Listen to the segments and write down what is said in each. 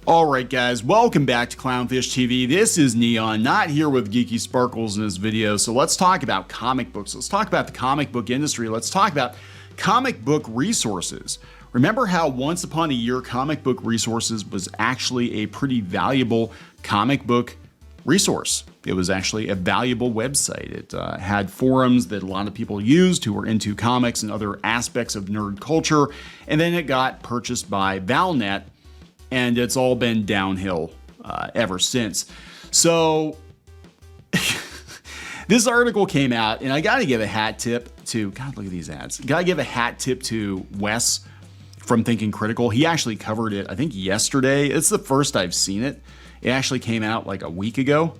All right, guys, welcome back to Clownfish TV. This is Neon, not here with Geeky Sparkles in this video. So let's talk about comic books. Let's talk about the comic book industry. Let's talk about comic book resources. Remember how once upon a year, comic book resources was actually a pretty valuable comic book resource. It was actually a valuable website. It had forums that a lot of people used who were into comics and other aspects of nerd culture. And then it got purchased by Valnet, and it's all been downhill ever since. So this article came out, and I gotta give a hat tip to, God, look at these ads. Gotta give a hat tip to Wes from Thinking Critical. He actually covered it, I think, yesterday. It's the first I've seen it. It actually came out like a week ago.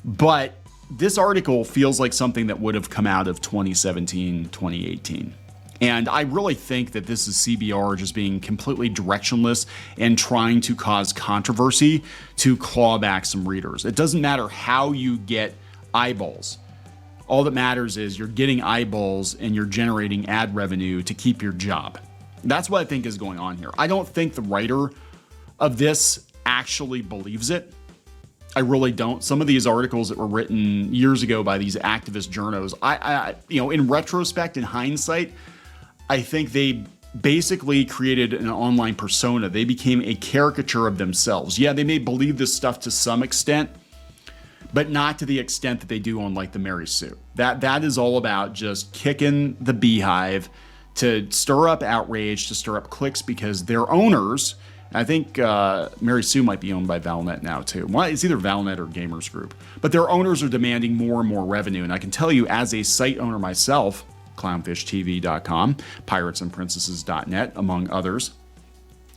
But this article feels like something that would have come out of 2017, 2018. And I really think that this is CBR just being completely directionless and trying to cause controversy to claw back some readers. It doesn't matter how you get eyeballs. All that matters is you're getting eyeballs and you're generating ad revenue to keep your job. That's what I think is going on here. I don't think the writer of this actually believes it. I really don't. Some of these articles that were written years ago by these activist journos, in retrospect, in hindsight, I think they basically created an online persona. They became a caricature of themselves. Yeah, they may believe this stuff to some extent, but not to the extent that they do on like the Mary Sue. That is all about just kicking the beehive to stir up outrage, to stir up clicks, because their owners, I think Mary Sue might be owned by Valnet now too. It's either Valnet or Gamers Group, but their owners are demanding more and more revenue. And I can tell you, as a site owner myself, clownshishtv.com, piratesandprincesses.net, among others,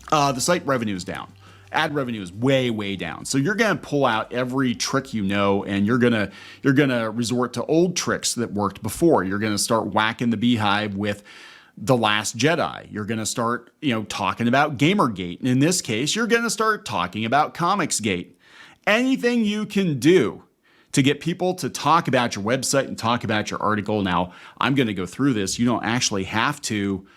the site revenue is down. Ad revenue is way, way down. So you're going to pull out every trick you know, and you're going to resort to old tricks that worked before. You're going to start whacking the beehive with The Last Jedi. You're going to start, talking about Gamergate. And in this case, you're going to start talking about ComicsGate. Anything you can do to get people to talk about your website and talk about your article. Now, I'm going to go through this. You don't actually have to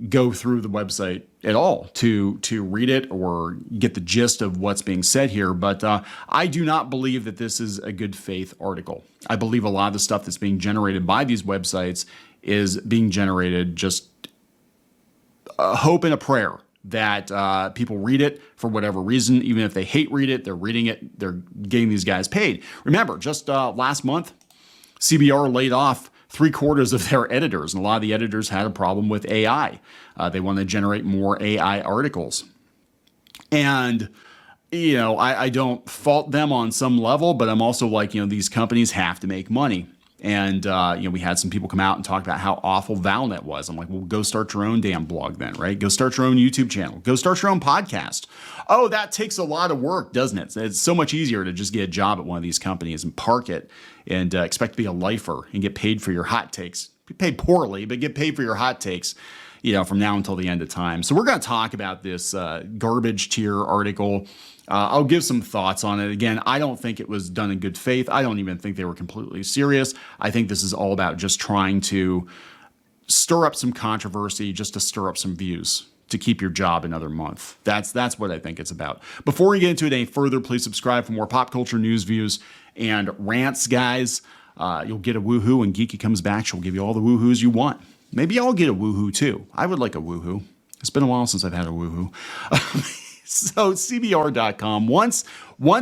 go through the website at all to read it or get the gist of what's being said here. But I do not believe that this is a good faith article. I believe a lot of the stuff that's being generated by these websites is being generated just a hope and a prayer that people read it for whatever reason. Even if they hate read it, they're reading it, they're getting these guys paid. Remember, just last month, CBR laid off 3/4 of their editors, and a lot of the editors had a problem with AI. They want to generate more AI articles. And, I don't fault them on some level, but I'm also like, these companies have to make money. And, we had some people come out and talk about how awful Valnet was. I'm like, well, go start your own damn blog then, right? Go start your own YouTube channel. Go start your own podcast. Oh, that takes a lot of work, doesn't it? It's so much easier to just get a job at one of these companies and park it and expect to be a lifer and get paid for your hot takes. Be paid poorly, but get paid for your hot takes, from now until the end of time. So we're going to talk about this garbage tier article. I'll give some thoughts on it. Again, I don't think it was done in good faith. I don't even think they were completely serious. I think this is all about just trying to stir up some controversy, just to stir up some views, to keep your job another month. That's what I think it's about. Before we get into it any further, please subscribe for more pop culture news, views, and rants, guys. You'll get a woohoo when Geeky comes back. She'll give you all the woohoos you want. Maybe I'll get a woohoo too. I would like a woohoo. It's been a while since I've had a woohoo. So CBR.com, once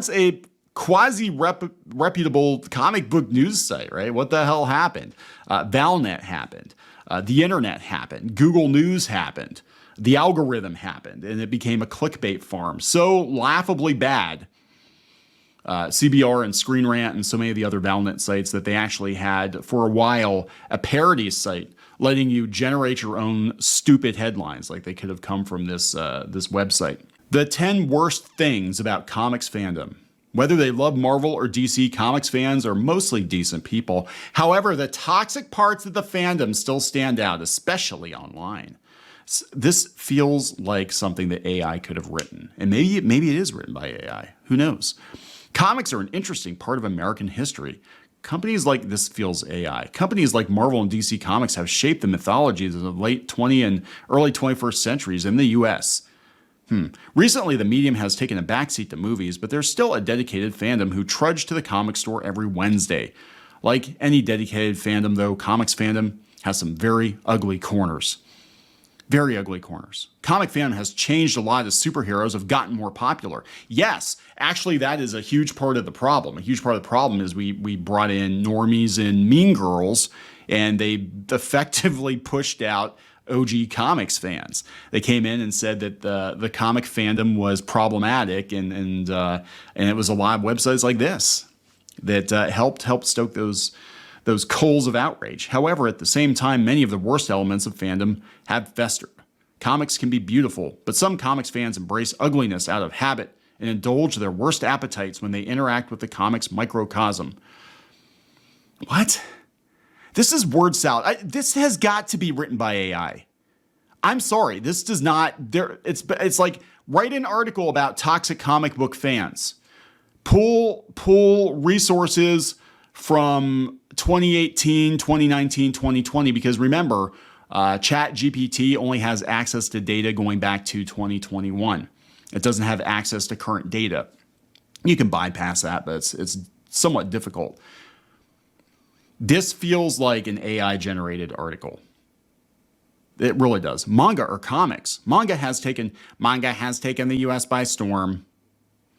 a quasi-reputable comic book news site, right? What the hell happened? Valnet happened. The internet happened. Google News happened. The algorithm happened, and it became a clickbait farm. So laughably bad, CBR and Screen Rant and so many of the other Valnet sites, that they actually had, for a while, a parody site letting you generate your own stupid headlines, like they could have come from this website. The 10 worst things about comics fandom. Whether they love Marvel or DC, comics fans are mostly decent people. However, the toxic parts of the fandom still stand out, especially online. This feels like something that AI could have written. And maybe it is written by AI. Who knows? Comics are an interesting part of American history. Companies like this feels AI. Companies like Marvel and DC Comics have shaped the mythologies of the late 20th and early 21st centuries in the US. Recently, the medium has taken a backseat to movies, but there's still a dedicated fandom who trudge to the comic store every Wednesday. Like any dedicated fandom, though, comics fandom has some very ugly corners. Very ugly corners. Comic fandom has changed a lot as superheroes have gotten more popular. Yes, actually, that is a huge part of the problem. A huge part of the problem is we brought in normies and Mean Girls, and they effectively pushed out OG comics fans. They came in and said that the comic fandom was problematic, and it was a lot of websites like this that helped stoke those coals of outrage. However, at the same time, many of the worst elements of fandom have festered. Comics can be beautiful, but some comics fans embrace ugliness out of habit and indulge their worst appetites when they interact with the comics microcosm. What? This is word salad. This has got to be written by AI. I'm sorry. This does not. It's like write an article about toxic comic book fans. Pull resources from 2018, 2019, 2020, because remember, ChatGPT only has access to data going back to 2021. It doesn't have access to current data. You can bypass that, but it's somewhat difficult. This feels like an AI-generated article. It really does. Manga or comics. Manga has taken the U.S. by storm.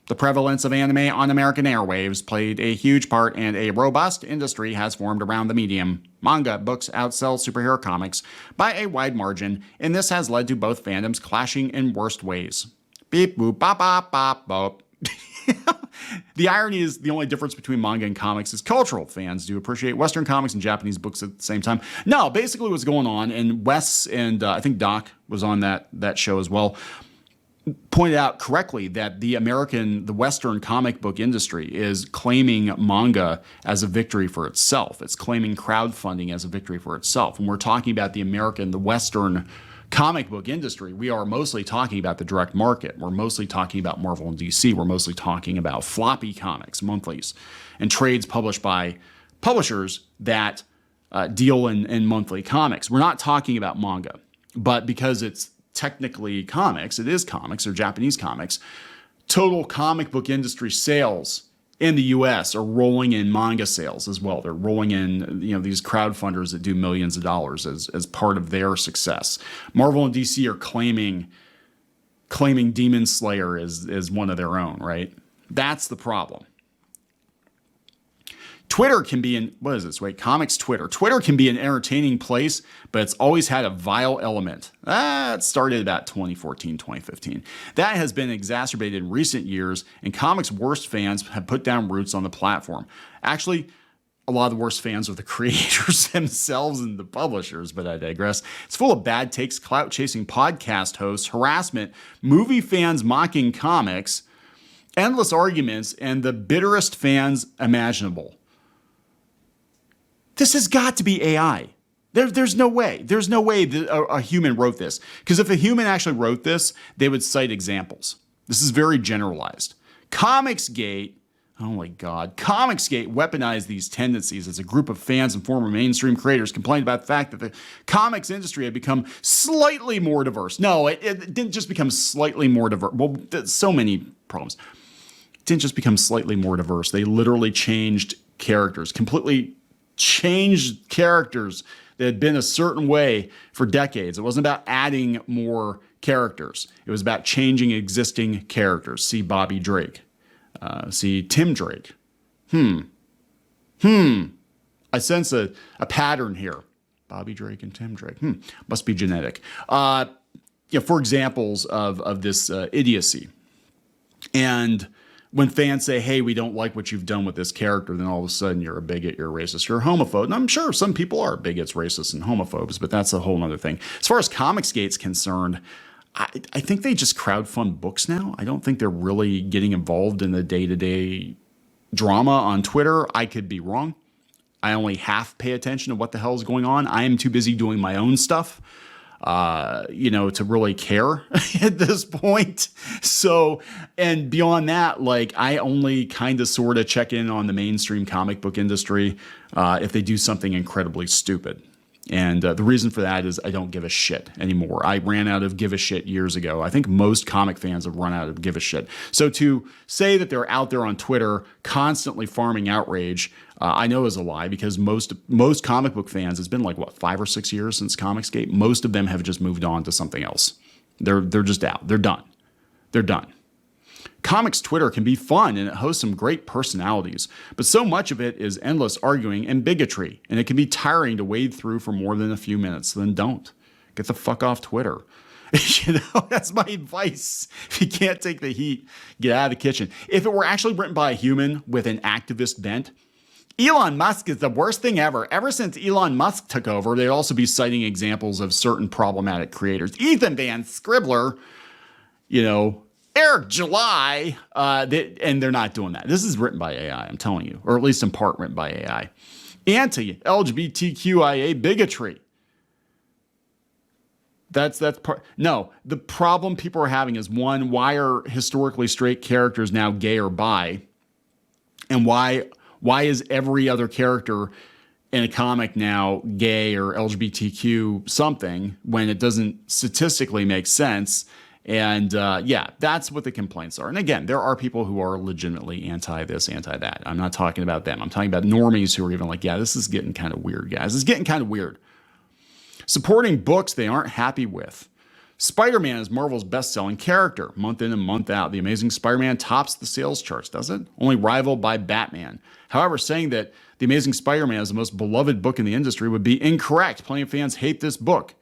The prevalence of anime on American airwaves played a huge part, and a robust industry has formed around the medium. Manga books outsell superhero comics by a wide margin, and this has led to both fandoms clashing in worst ways. Beep, boop, bop, bop, bop, bop. The irony is the only difference between manga and comics is cultural. Fans do appreciate Western comics and Japanese books at the same time. No, basically what's going on, and Wes and I think Doc was on that show as well, pointed out correctly that the Western comic book industry is claiming manga as a victory for itself. It's claiming crowdfunding as a victory for itself. When we're talking about the Western comic book industry, we are mostly talking about the direct market. We're mostly talking about Marvel and DC. We're mostly talking about floppy comics, monthlies, and trades published by publishers that deal in monthly comics. We're not talking about manga, but because it's technically comics, it is comics or Japanese comics, total comic book industry sales in the US are rolling in manga sales as well. They're rolling in, these crowdfunders that do millions of dollars as part of their success. Marvel and DC are claiming Demon Slayer as one of their own, right? That's the problem. Twitter can be comics Twitter. Twitter can be an entertaining place, but it's always had a vile element. It started about 2014, 2015. That has been exacerbated in recent years, and comics' worst fans have put down roots on the platform. Actually, a lot of the worst fans are the creators themselves and the publishers, but I digress. It's full of bad takes, clout-chasing podcast hosts, harassment, movie fans mocking comics, endless arguments, and the bitterest fans imaginable. This has got to be AI. There's no way. There's no way that a human wrote this. Because if a human actually wrote this, they would cite examples. This is very generalized. ComicsGate, oh my God. ComicsGate weaponized these tendencies as a group of fans and former mainstream creators complained about the fact that the comics industry had become slightly more diverse. No, it didn't just become slightly more diverse. Well, there's so many problems. It didn't just become slightly more diverse. They literally changed characters, completely changed characters that had been a certain way for decades. It wasn't about adding more characters. It was about changing existing characters. See Bobby Drake. See Tim Drake. I sense a pattern here. Bobby Drake and Tim Drake. Must be genetic. For examples of this idiocy. And when fans say, hey, we don't like what you've done with this character, then all of a sudden you're a bigot, you're a racist, you're a homophobe. And I'm sure some people are bigots, racists, and homophobes, but that's a whole other thing. As far as ComicsGate's concerned, I think they just crowdfund books now. I don't think they're really getting involved in the day-to-day drama on Twitter. I could be wrong. I only half pay attention to what the hell is going on. I am too busy doing my own stuff. To really care at this point. So, and beyond that, I only kind of sort of check in on the mainstream comic book industry if they do something incredibly stupid. And the reason for that is I don't give a shit anymore. I ran out of give a shit years ago. I think most comic fans have run out of give a shit. So to say that they're out there on Twitter constantly farming outrage, I know is a lie, because most comic book fans, it's been like, what, 5 or 6 years since ComicsGate? Most of them have just moved on to something else. They're just out. They're done. They're done. Comics Twitter can be fun and it hosts some great personalities, but so much of it is endless arguing and bigotry, and it can be tiring to wade through for more than a few minutes. Then don't. Get the fuck off Twitter. That's my advice. If you can't take the heat, get out of the kitchen. If it were actually written by a human with an activist bent, Elon Musk is the worst thing ever. Ever since Elon Musk took over, they'd also be citing examples of certain problematic creators. Ethan Van Scribbler, Eric July, and they're not doing that. This is written by AI, I'm telling you, or at least in part written by AI. Anti-LGBTQIA bigotry. That's part. No, the problem people are having is, one, why are historically straight characters now gay or bi? And why is every other character in a comic now gay or LGBTQ something when it doesn't statistically make sense? And that's what the complaints are. And again, there are people who are legitimately anti this, anti that. I'm not talking about them. I'm talking about normies who are even like, yeah, this is getting kind of weird, guys. It's getting kind of weird. Supporting books they aren't happy with. Spider-Man is Marvel's best-selling character. Month in and month out, The Amazing Spider-Man tops the sales charts, does it? Only rivaled by Batman. However, saying that The Amazing Spider-Man is the most beloved book in the industry would be incorrect. Plenty of fans hate this book.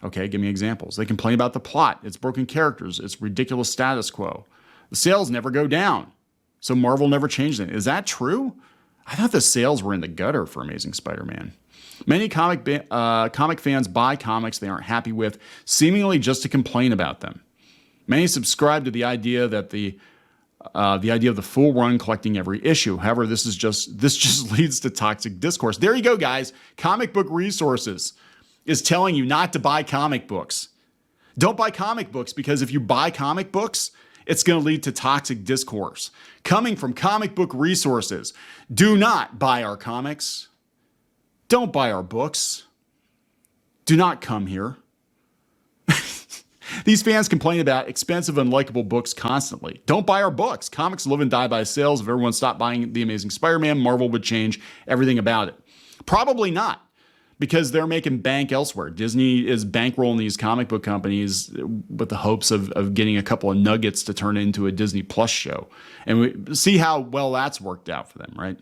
Okay, give me examples. They complain about the plot, its broken characters, its ridiculous status quo. The sales never go down, so Marvel never changed it. Is that true? I thought the sales were in the gutter for Amazing Spider-Man. Many comic fans buy comics they aren't happy with, seemingly just to complain about them. Many subscribe to the idea that the idea of the full run collecting every issue. However, this just leads to toxic discourse. There you go, guys. Comic Book Resources is telling you not to buy comic books. Don't buy comic books, because if you buy comic books, it's going to lead to toxic discourse. Coming from Comic Book Resources, do not buy our comics. Don't buy our books. Do not come here. These fans complain about expensive, unlikable books constantly. Don't buy our books. Comics live and die by sales. If everyone stopped buying The Amazing Spider-Man, Marvel would change everything about it. Probably not, because they're making bank elsewhere. Disney is bankrolling these comic book companies with the hopes of getting a couple of nuggets to turn into a Disney Plus show. And we see how well that's worked out for them, right?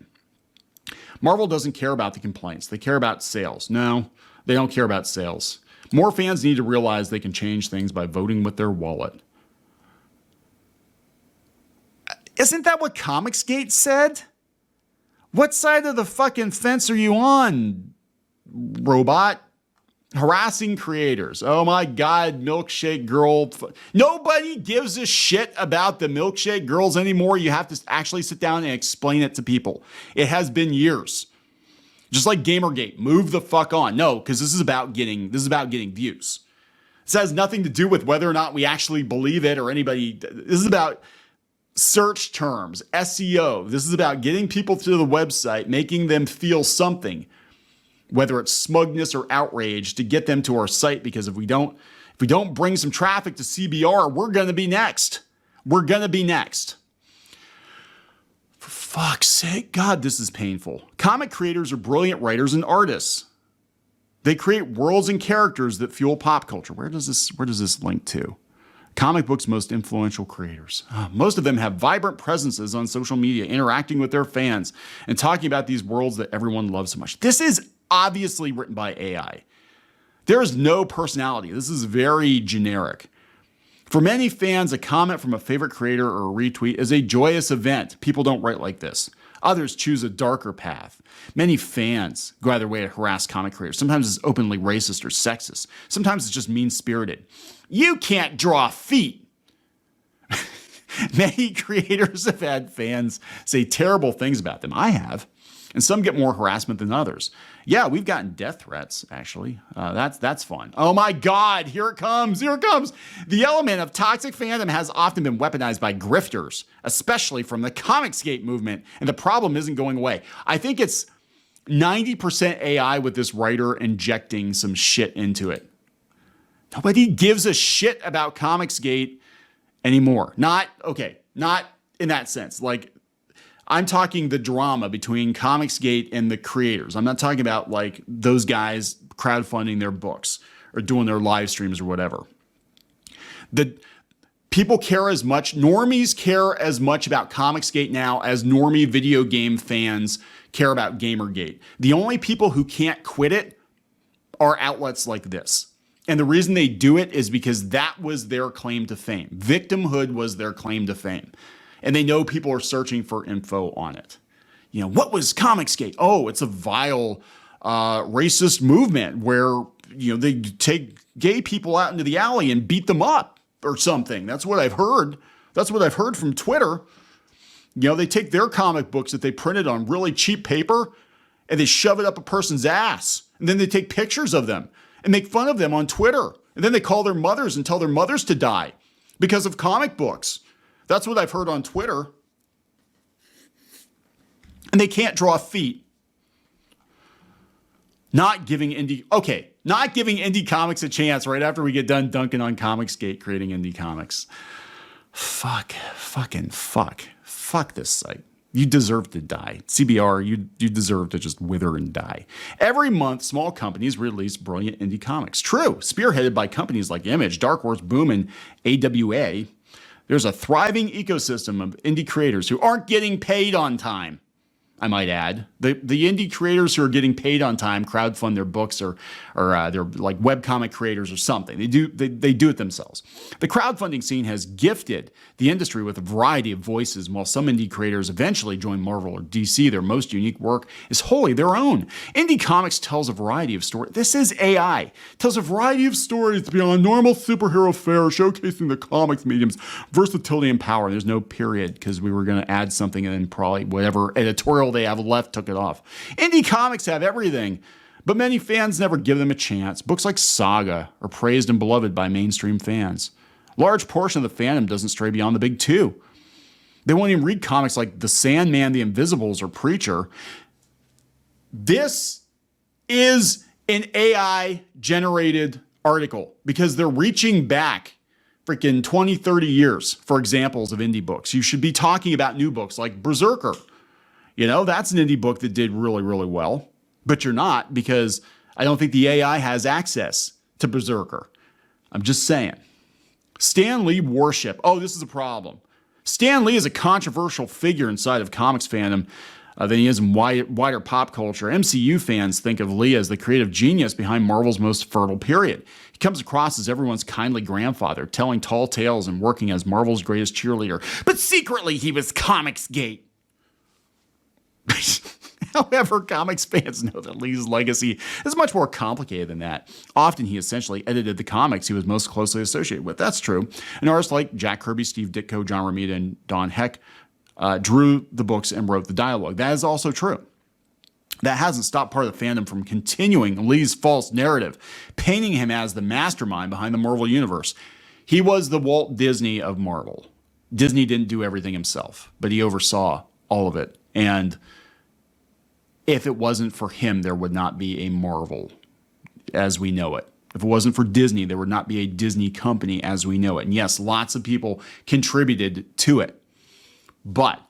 Marvel doesn't care about the complaints. They care about sales. No, they don't care about sales. More fans need to realize they can change things by voting with their wallet. Isn't that what ComicsGate said? What side of the fucking fence are you on, robot? Harassing creators. Oh my God, Milkshake Girl. Nobody gives a shit about the Milkshake Girls anymore. You have to actually sit down and explain it to people. It has been years. Just like Gamergate, move the fuck on. No, because this is about getting views. This has nothing to do with whether or not we actually believe it or anybody. This is about search terms, SEO. This is about getting people to the website, making them feel something, whether it's smugness or outrage, to get them to our site. Because if we don't bring some traffic to CBR, we're going to be next. We're going to be next. For fuck's sake, God, this is painful. Comic creators are brilliant writers and artists. They create worlds and characters that fuel pop culture. Where does this link to? Comic books' most influential creators. Most of them have vibrant presences on social media, interacting with their fans and talking about these worlds that everyone loves so much. This is obviously written by AI. There is no personality. This is very generic. For many fans, a comment from a favorite creator or a retweet is a joyous event. People don't write like this. Others choose a darker path. Many fans go out of their way to harass comic creators. Sometimes it's openly racist or sexist. Sometimes it's just mean-spirited. You can't draw feet. Many creators have had fans say terrible things about them. I have. And some get more harassment than others. Yeah, we've gotten death threats, actually. That's fun. Oh my God, here it comes. Here it comes. The element of toxic fandom has often been weaponized by grifters, especially from the ComicsGate movement. And the problem isn't going away. I think it's 90% AI with this writer injecting some shit into it. Nobody gives a shit about ComicsGate anymore. Not in that sense. Like, I'm talking the drama between ComicsGate and the creators. I'm not talking about like those guys crowdfunding their books or doing their live streams or whatever. The people care as much, normies care as much about ComicsGate now as normie video game fans care about Gamergate. The only people who can't quit it are outlets like this. And the reason they do it is because that was their claim to fame. Victimhood was their claim to fame. And they know people are searching for info on it. You know, what was ComicsGate? Oh, it's a vile, racist movement where, you know, they take gay people out into the alley and beat them up or something. That's what I've heard. That's what I've heard from Twitter. You know, they take their comic books that they printed on really cheap paper and they shove it up a person's ass. And then they take pictures of them and make fun of them on Twitter. And then they call their mothers and tell their mothers to die because of comic books. That's what I've heard on Twitter. And they can't draw feet. Not giving indie comics a chance right after we get done dunking on ComicsGate creating indie comics. Fuck this site. You deserve to die. CBR, you deserve to just wither and die. Every month, small companies release brilliant indie comics. True, spearheaded by companies like Image, Dark Horse, Boom, and AWA. There's a thriving ecosystem of indie creators who aren't getting paid on time. I might add, the indie creators who are getting paid on time crowdfund their books or they're like webcomic creators or something. They do it themselves. The crowdfunding scene has gifted the industry with a variety of voices. While some indie creators eventually join Marvel or DC, their most unique work is wholly their own. Indie comics tells a variety of stories. This is AI. Tells a variety of stories beyond normal superhero fare, showcasing the comics medium's versatility and power. There's no period because we were going to add something and then probably whatever editorial they have left took it off. Indie comics have everything, but many fans never give them a chance. Books like Saga are praised and beloved by mainstream fans. A large portion of the fandom doesn't stray beyond the big two. They won't even read comics like The Sandman, The Invisibles, or Preacher. This is an AI-generated article because they're reaching back freaking 20, 30 years for examples of indie books. You should be talking about new books like Berserker. You know, that's an indie book that did really, really well. But you're not, because I don't think the AI has access to Berserker. I'm just saying. Stan Lee worship. Oh, this is a problem. Stan Lee is a controversial figure inside of comics fandom than he is in wider pop culture. MCU fans think of Lee as the creative genius behind Marvel's most fertile period. He comes across as everyone's kindly grandfather, telling tall tales and working as Marvel's greatest cheerleader. But secretly, he was ComicsGate. However, comics fans know that Lee's legacy is much more complicated than that. Often, he essentially edited the comics he was most closely associated with. That's true. And artists like Jack Kirby, Steve Ditko, John Romita, and Don Heck drew the books and wrote the dialogue. That is also true. That hasn't stopped part of the fandom from continuing Lee's false narrative, painting him as the mastermind behind the Marvel Universe. He was the Walt Disney of Marvel. Disney didn't do everything himself, but he oversaw all of it. And if it wasn't for him, there would not be a Marvel as we know it. If it wasn't for Disney, there would not be a Disney company as we know it. And yes, lots of people contributed to it. But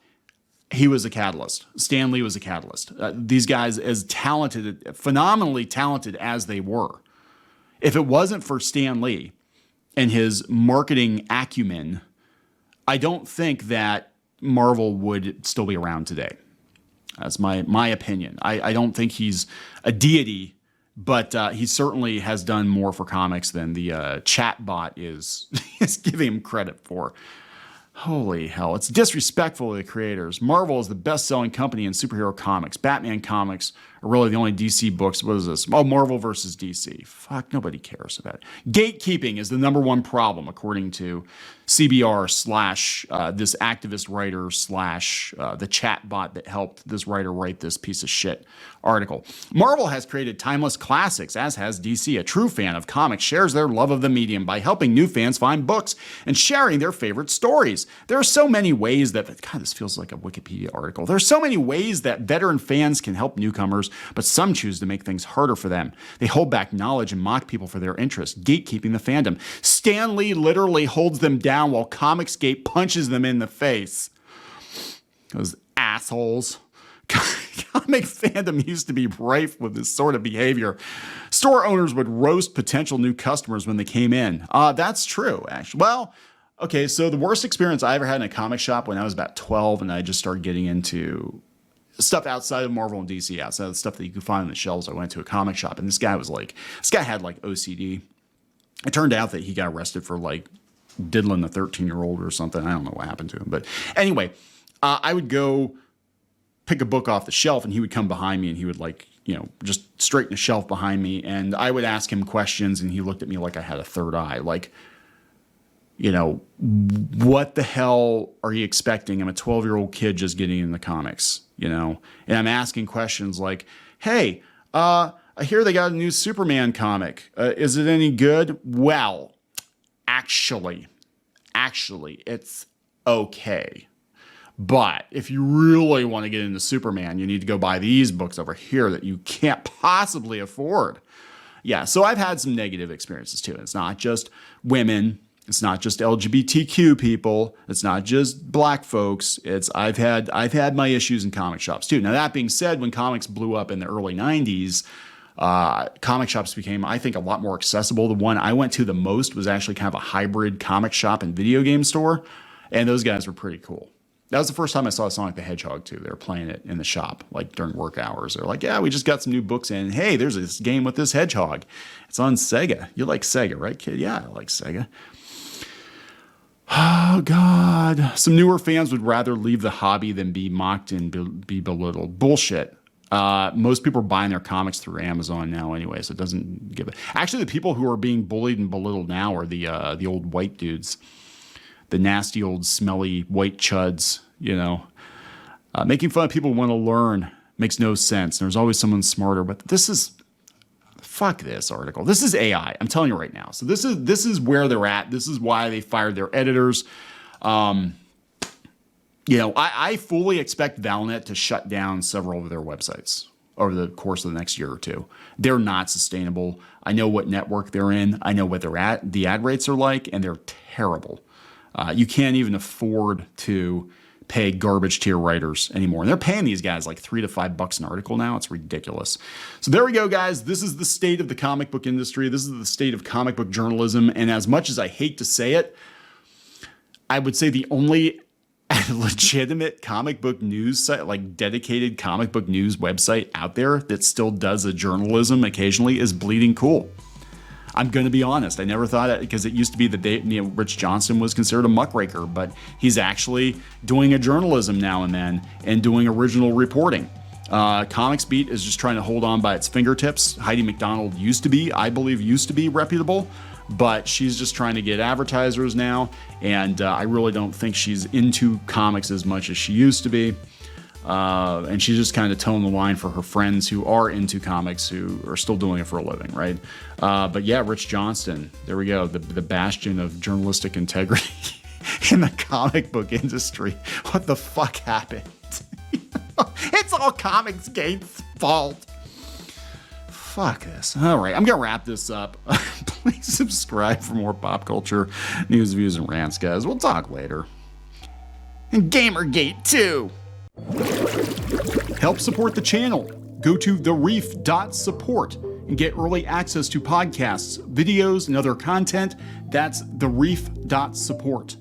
he was a catalyst. Stan Lee was a catalyst. These guys, as talented, phenomenally talented as they were, if it wasn't for Stan Lee and his marketing acumen, I don't think that Marvel would still be around today. That's my opinion. I don't think he's a deity, but he certainly has done more for comics than the chat bot is giving him credit for. Holy hell, it's disrespectful to the creators. Marvel is the best-selling company in superhero comics. Batman comics are really the only DC books. What is this? Oh, Marvel versus DC. Fuck, nobody cares about it. Gatekeeping is the #1 problem, according to CBR / this activist writer / the chat bot that helped this writer write this piece of shit article. Marvel has created timeless classics, as has DC. A true fan of comics shares their love of the medium by helping new fans find books and sharing their favorite stories. There are so many ways that, God, this feels like a Wikipedia article. There are so many ways that veteran fans can help newcomers but some choose to make things harder for them. They hold back knowledge and mock people for their interests, gatekeeping the fandom. Stan Lee literally holds them down while ComicsGate punches them in the face. Those assholes. Comic fandom used to be rife with this sort of behavior. Store owners would roast potential new customers when they came in. That's true, actually. Well, okay, so the worst experience I ever had in a comic shop when I was about 12 and I just started getting into stuff outside of Marvel and DC, outside of the stuff that you could find on the shelves. I went to a comic shop and this guy had like OCD. It turned out that he got arrested for like diddling the 13-year-old or something. I don't know what happened to him. But anyway, I would go pick a book off the shelf and he would come behind me and he would just straighten the shelf behind me. And I would ask him questions and he looked at me like I had a third eye. Like, what the hell are you expecting? I'm a 12-year-old kid just getting in the comics, and I'm asking questions like, hey, I hear they got a new Superman comic. Is it any good? Well, actually, it's okay. But if you really want to get into Superman, you need to go buy these books over here that you can't possibly afford. Yeah, so I've had some negative experiences too. It's not just women. It's not just LGBTQ people. It's not just black folks. I've had my issues in comic shops too. Now that being said, when comics blew up in the early 90s, comic shops became, I think, a lot more accessible. The one I went to the most was actually kind of a hybrid comic shop and video game store, and those guys were pretty cool. That was the first time I saw Sonic the Hedgehog too. They were playing it in the shop, like during work hours. They're like, yeah, we just got some new books in. Hey, there's this game with this hedgehog. It's on Sega. You like Sega, right, kid? Yeah, I like Sega. Oh, God. Some newer fans would rather leave the hobby than be mocked and be belittled. Bullshit. Most people are buying their comics through Amazon now anyway, so it doesn't give it. Actually, the people who are being bullied and belittled now are the old white dudes. The nasty old smelly white chuds, making fun of people who want to learn makes no sense. There's always someone smarter, but fuck this article. This is AI. I'm telling you right now. So this is where they're at. This is why they fired their editors. I fully expect Valnet to shut down several of their websites over the course of the next year or two. They're not sustainable. I know what network they're in. I know what they're at. The ad rates are like, and they're terrible. You can't even afford to pay garbage tier writers anymore. And they're paying these guys like $3 to $5 an article now. It's ridiculous. So there we go, guys. This is the state of the comic book industry. This is the state of comic book journalism. And as much as I hate to say it, I would say the only legitimate comic book news site, like dedicated comic book news website out there that still does a journalism occasionally is Bleeding Cool. I'm going to be honest. I never thought it, because it used to be that Rich Johnston was considered a muckraker, but he's actually doing a journalism now and then and doing original reporting. ComicsBeat is just trying to hold on by its fingertips. Heidi McDonald I believe used to be reputable, but she's just trying to get advertisers now. And I really don't think she's into comics as much as she used to be. And she's just kind of toeing the line for her friends who are into comics, who are still doing it for a living, right? But yeah, Rich Johnston, there we go, the bastion of journalistic integrity in the comic book industry. What the fuck happened? It's all ComicsGate's fault. Fuck this. All right, I'm going to wrap this up. Please subscribe for more pop culture news, views, and rants, guys. We'll talk later. And Gamergate, too. Help support the channel. Go to thereef.support and get early access to podcasts, videos, and other content. That's thereef.support.